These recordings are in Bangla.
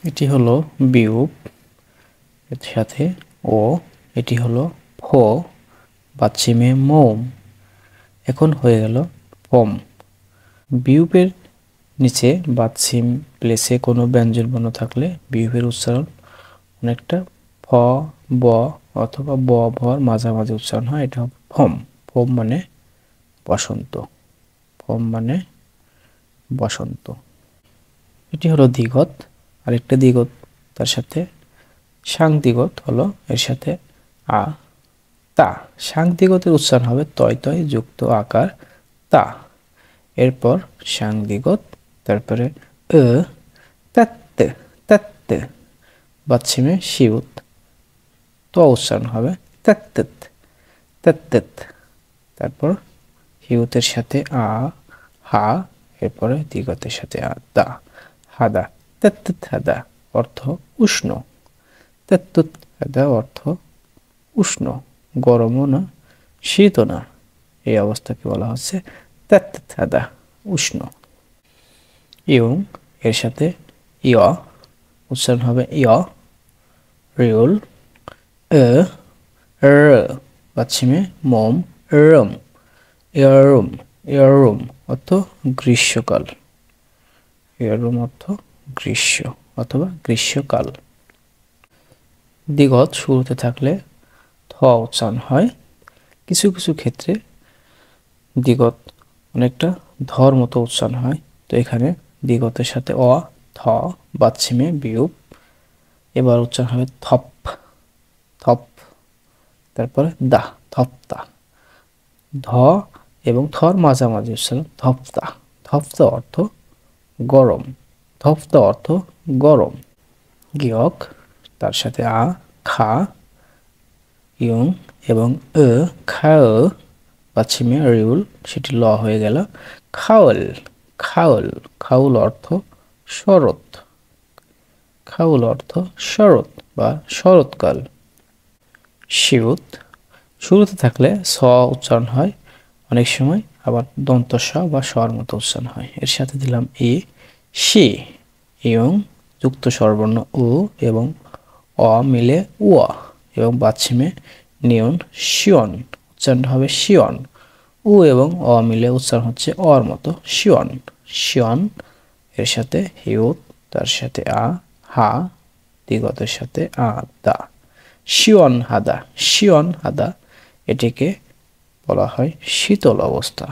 এটি হলো বিয়োগ, এর সাথে ও, এটি হলো ফ, বাচ্চিমে মোম। এখন হয়ে গেল ফম। বিয়োগের নিচে বাচ্চিম প্লেসে কোনো ব্যঞ্জন বর্ণ থাকলে বিয়োগের উচ্চারণ অনেকটা ফ, ব অথবা ব ভর মাঝামাঝি উচ্চারণ হয়, এটা হবে ফম। ফম মানে বসন্ত, ফম মানে বসন্ত। এটি হলো দ্বিগত। আরেকটা দ্বিগত তার সাথে সাং দ্বিগত হলো এর সাথে আ, তা। সাং দ্বিগতের উচ্চারণ হবে তয় তয় যুক্ত আকার তা। এরপর সাং দ্বিগত, তারপরে এ, তাত্তে, তাত্তে। বাচ্চিমে শিউত, ত উচ্চারণ হবে তাত্তেত, তাত্তেত। তারপর হিউতের সাথে আ, হা, এরপরে দ্বিগতের সাথে আ, দা, হাদা, তাত্তেত হাদা, অর্থ উষ্ণ। তাত্তুত হাদা অর্থ উষ্ণ, গরমও না শীতও না, এই অবস্থাকে বলা হচ্ছে তাত্তেত হাদা, উষ্ণ। ইয়ং এর সাথে ইয় উচ্চারণ হবে ইয়, রিউল, এ, র, পশ্চিমে মোম, রম, ইয়ারুম, ইয়ারুম অর্থ গ্রীষ্মকাল, ইয়ারুম অর্থ গ্রীষ্ম অথবা গ্রীষ্মকাল। দ্বিগত শুরুতে থাকলে থ উচ্চারণ হয়। কিছু কিছু ক্ষেত্রে দ্বিগত অনেকটা ধর মতো উচ্চারণ হয়, তো এখানে দ্বিগতের সাথে অ, থ, বাচ্চিমে বিয়োগ, এবার উচ্চারণ হবে থপ, থপ। তারপরে দা, থপ্তা। ধ এবং থর মাঝামাঝি উচ্চারণ ধপ্তা, ধপ্তা অর্থ গরম, ধপ্তা অর্থ গরম। গিয়ক তার সাথে আ, খা, ইয়ং এবং এ, খাও, পাচ্ছিমে রিউল, সেটি ল হয়ে গেল খাওয়াল, খাওয়াল। খাউল অর্থ শরৎ, খাউল অর্থ শরৎ বা শরৎকাল। শিউত শুরুতে থাকলে স উচ্চারণ হয়, অনেক সময় আবার দন্ত স বা স্বর মতো উচ্চারণ হয়। এর সাথে দিলাম ই, শি, ইয়ং যুক্ত স্বরবর্ণ উ এবং অ মিলে উয়া এবং বাচ্চিমে নিয়ন শিয়ন, উচ্চারণ হবে শিয়ন। উ এবং অ মিলে উচ্চারণ হচ্ছে অর মতো শিয়ন, শিয়ন। এর সাথে হিউত, তার সাথে আ, হা, দ্বিগতের সাথে আ, দা, শিয়ন হাদা, শিয়ন হাদা। এটিকে বলা হয় শীতল অবস্থা,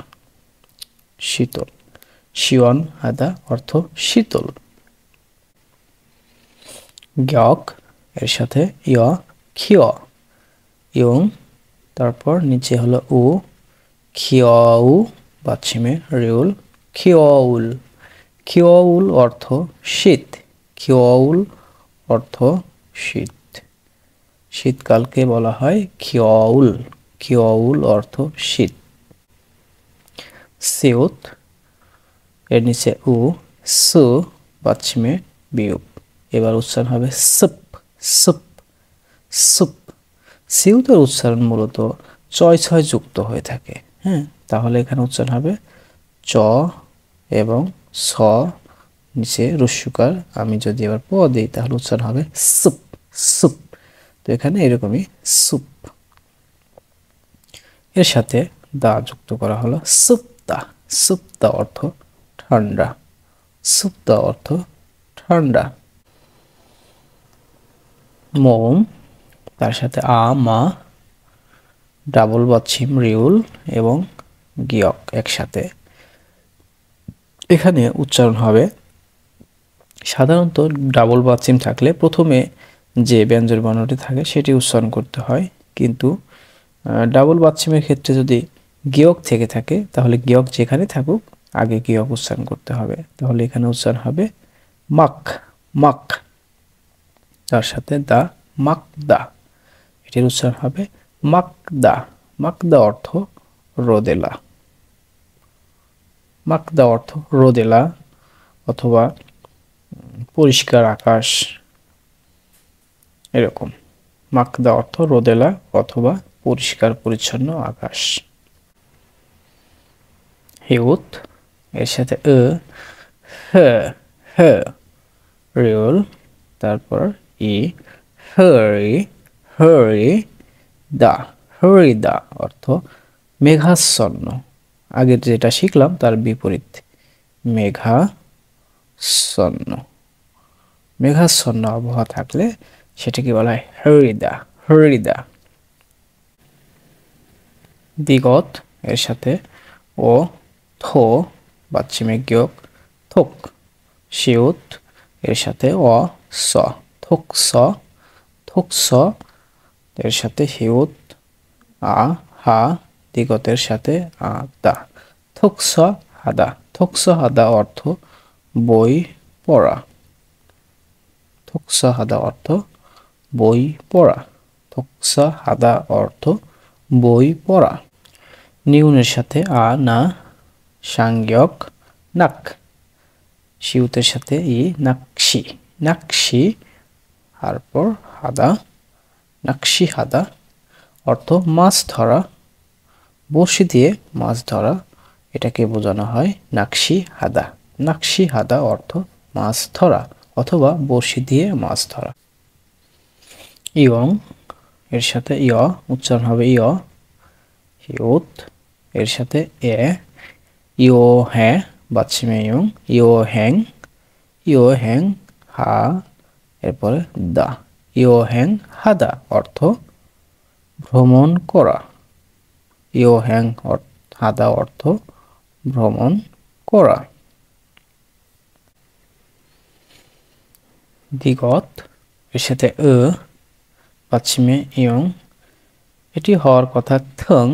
শীতল। শিয়ন হাদা অর্থ শীতল। গ্যক এর সাথে ইয়, খিয়, ইয়ং, তারপর নিচে হলো উ, খিয়উ, পশ্চিমে রিউল, খিয়উল। খিয়উল অর্থ শীত, খিয়উল অর্থ শীত, শীতকালকে বলা হয় খিয়উল, খিয়উল অর্থ শীত। সিউত এর নিচে উ, সু, পশ্চিমে বিয়োগ, এবার উচ্চারণ হবে সুপ, সুপ, সুপ। সিউতের উচ্চারণ মূলত চয় ছয় যুক্ত হয়ে থাকে, হ্যাঁ, তাহলে এখানে উচ্চারণ হবে চ এবং স, নিচে রস্যকার। আমি যদি এবার প দিই তাহলে উচ্চারণ হবে সুপ, সুপ। তো এখানে এরকমই সুপ। এর সাথে দা যুক্ত করা হলো সুপ্তা, সুপ্তা অর্থ ঠান্ডা, সুপ্তা অর্থ ঠান্ডা। মোম তার সাথে আ, মা, ডাবল বাচ্চিম রিউল এবং গিয়ক একসাথে। এখানে উচ্চারণ হবে সাধারণত ডাবল বাচ্চিম থাকলে প্রথমে যে ব্যঞ্জন বর্ণটি থাকে সেটি উচ্চারণ করতে হয়, কিন্তু ডাবল বাচ্চিমের ক্ষেত্রে যদি গিয়ক থেকে থাকে তাহলে গিয়ক যেখানে থাকুক আগে গিয়ক উচ্চারণ করতে হবে। তাহলে এখানে উচ্চারণ হবে মাক, মাক, তার সাথে দা, মাকদা। এটির উচ্চারণ হবে মাকদা, মাকদা অর্থ রোদেলা, মাকদা অর্থ রোদেলা অথবা পরিষ্কার আকাশ, এরকম। মাকদা অর্থ রোদেলা অথবা পরিষ্কার পরিচ্ছন্ন আকাশ। হিউত এর সাথে এ, হ, হ, রিউল, তারপর ই হরি হরি দা হরিদা অর্থ মেঘাচ্ছন্ন। আগে যেটা শিখলাম তার বিপরীত মেঘাচ্ছন্ন। মেঘাচ্ছন্ন আবহাওয়া থাকলে সেটাকে বলা হয় হরিদা হরিদা। দিগত এর সাথে ও থো বাচ্চিমের গিয়ক থোক। শিউত এর সাথে অ স থোক স থোক স এর সাথে হিউত আ হা দিগতের সাথে আ দা থোকস হাদা। থোকস হাদা অর্থ বই পড়া। থোকস হাদা অর্থ বই পড়া। থোকস হাদা অর্থ বই পড়া। নিউনের সাথে আ না সাংজ্ঞক নাক। শিউতের সাথে ই নাকশি নাকশি। তারপর হাদা নাকশি হাদা অর্থ মাছ ধরা। বড়শি দিয়ে মাছ ধরা, এটাকে বোঝানো হয় নাকশি হাদা। নাকশি হাদা অর্থ মাছ ধরা অথবা বড়শি দিয়ে মাছ ধরা। ইয়ং এর সাথে ইয় উচ্চারণ হবে ইয়। হিউত এর সাথে এ ইও হ্যাঁ বাচ্চিমে ইয়ং ইও হ্যাং ইও হ্যাং হা এরপরে দা ইও হ্যাং হাদা অর্থ ভ্রমণ করা। ইও হ্যাং হাদা অর্থ ভ্রমণ করা। দিগত এর সাথে পাশ্চিমে ইয়ং, এটি হওয়ার কথা থং,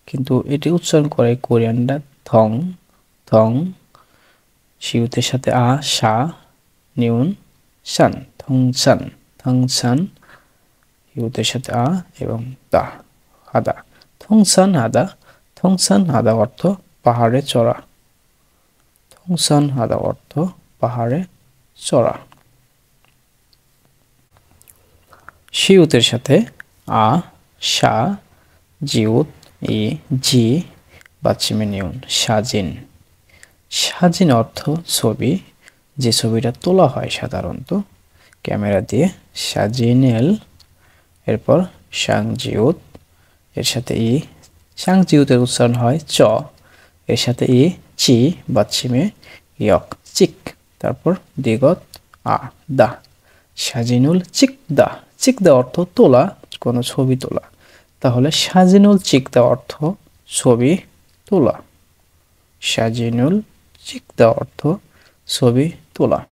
কিন্তু এটি উচ্চারণ করে কোরিয়ানরা থং থং। শিউতের সাথে আ সা নিউন সান থং সান থং সান। শিউতের সাথে আ এবং দা হাদা থংসান হাদা। থংসান হাদা অর্থ পাহাড়ে চড়া। থংসান হাদা অর্থ পাহাড়ে চড়া। শিউতের সাথে আ সা জিউত ই জি বাচ্চিমে নিউন সাজিন। সাজিন অর্থ ছবি, যে ছবিটা তোলা হয় সাধারণত ক্যামেরা দিয়ে সাজিনেল। এরপর সাংজিউত এর সাথে ই সাংজিউতের উচ্চারণ হয় চ, এর সাথে ই চি বাচ্চিমে ইয়ক চিক। তারপর দিগত আ দা সাজিনুল চিকদা। চিকদা অর্থ তোলা, কোনো ছবি তোলা। তাহলে সাজিনুল চিকদা অর্থ ছবি তোলা। সাজিনুল চিকদা অর্থ ছবি তোলা।